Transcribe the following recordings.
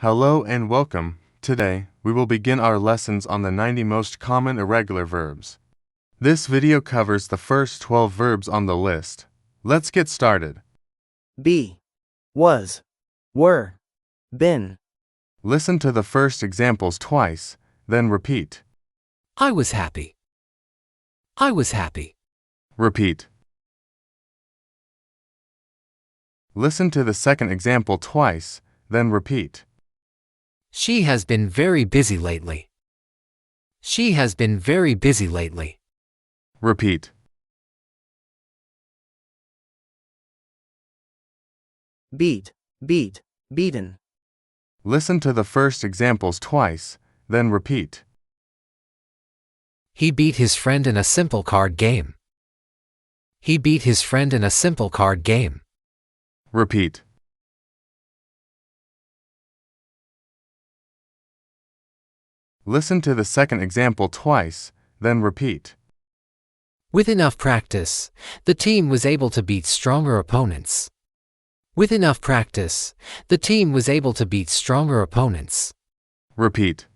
Hello and welcome. Today, we will begin our lessons on the 90 most common irregular verbs. This video covers the first 12 verbs on the list. Let's get started. Be, was, were, been. Listen to the first examples twice, then repeat. I was happy. I was happy. Repeat. Listen to the second example twice, then repeat. She has been very busy lately. She has been very busy lately. Repeat. Beat, beat, beaten. Listen to the first examples twice, then repeat. He beat his friend in a simple card game. He beat his friend in a simple card game. Repeat. Listen to the second example twice, then repeat. With enough practice, the team was able to beat stronger opponents. With enough practice, the team was able to beat stronger opponents. Repeat.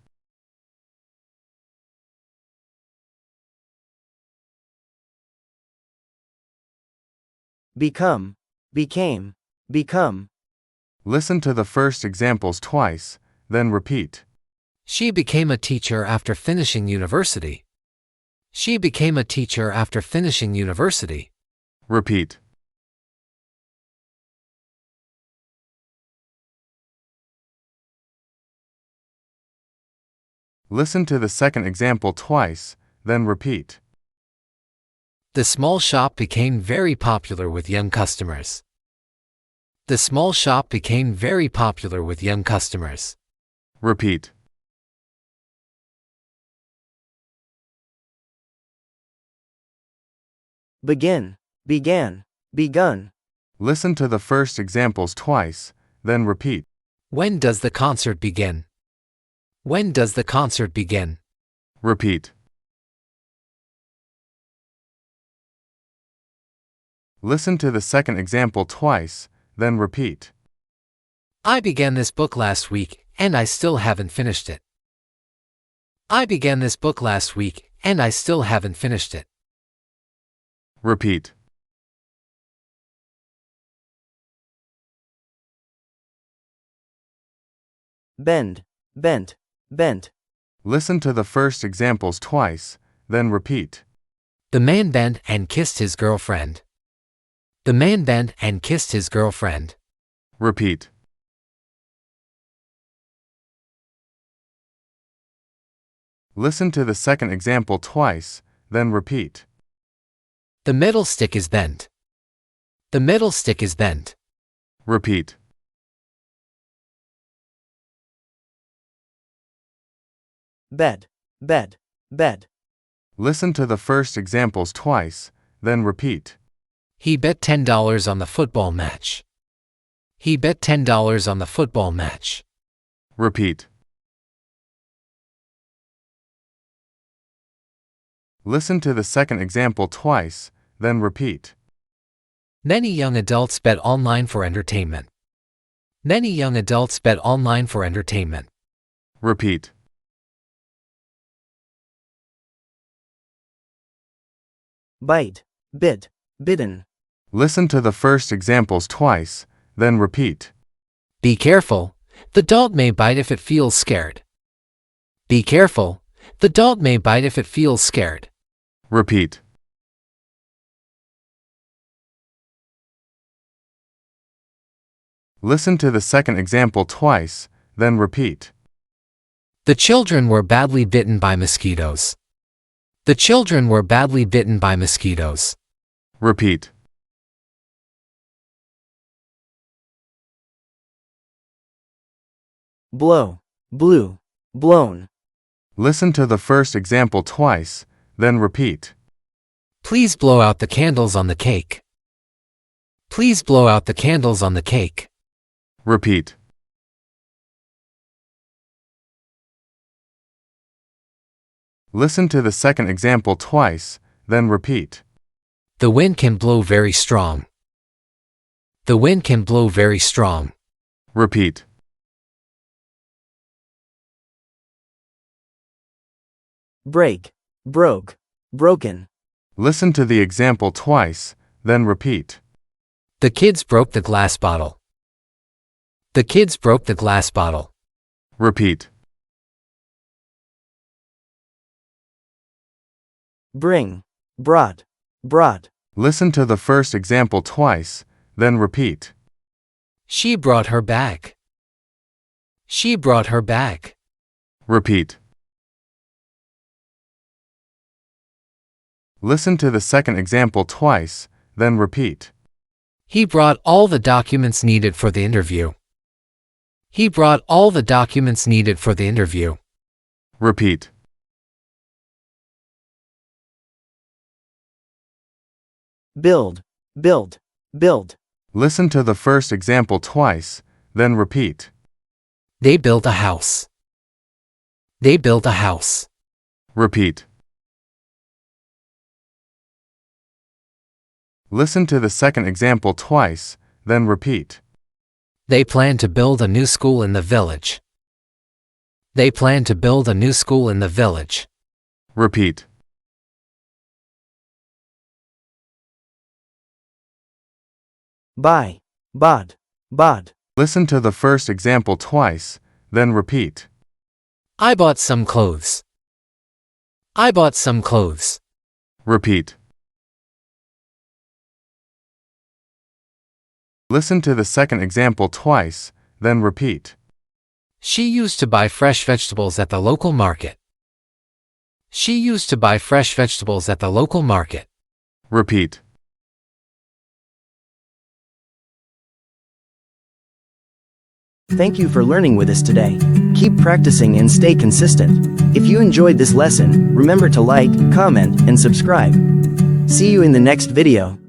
Become, became, become. Listen to the first examples twice, then repeat. She became a teacher after finishing university. She became a teacher after finishing university. Repeat. Listen to the second example twice, then repeat. The small shop became very popular with young customers. The small shop became very popular with young customers. Repeat. Begin, began, begun. Listen to the first examples twice, then repeat. When does the concert begin? When does the concert begin? Repeat. Listen to the second example twice, then repeat. I began this book last week, and I still haven't finished it. I began this book last week, and I still haven't finished it. Repeat. Bend, bent, bent. Listen to the first examples twice, then repeat. The man bent and kissed his girlfriend. The man bent and kissed his girlfriend. Repeat. Listen to the second example twice, then repeat. The metal stick is bent. The metal stick is bent. Repeat. Bed, bed, bed. Listen to the first examples twice, then repeat. He bet $10 on the football match. He bet $10 on the football match. Repeat. Listen to the second example twice, then repeat. Many young adults bet online for entertainment. Many young adults bet online for entertainment. Repeat. Bite, bit, bidden. Listen to the first examples twice, then repeat. Be careful, the dog may bite if it feels scared. Be careful, the dog may bite if it feels scared. Repeat. Listen to the second example twice, then repeat. The children were badly bitten by mosquitoes. The children were badly bitten by mosquitoes. Repeat. Blow, blew, blown. Listen to the first example twice, then repeat. Please blow out the candles on the cake. Please blow out the candles on the cake. Repeat. Listen to the second example twice, then repeat. The wind can blow very strong. The wind can blow very strong. Repeat. break, broke, broken. Listen to the example twice, then repeat. The kids broke the glass bottle. The kids broke the glass bottle. Repeat. Bring, brought, brought. Listen to the first example twice, then repeat. She brought her bag. She brought her bag. Repeat. Listen to the second example twice, then repeat. He brought all the documents needed for the interview. He brought all the documents needed for the interview. Repeat. Build, build, build. Listen to the first example twice, then repeat. They built a house. They built a house. Repeat. Listen to the second example twice, then repeat. They plan to build a new school in the village. They plan to build a new school in the village. Repeat. Buy, bought, bought. Listen to the first example twice, then repeat. I bought some clothes. I bought some clothes. Repeat. Listen to the second example twice, then repeat. She used to buy fresh vegetables at the local market. She used to buy fresh vegetables at the local market. Repeat. Thank you for learning with us today. Keep practicing and stay consistent. If you enjoyed this lesson, remember to like, comment, and subscribe. See you in the next video.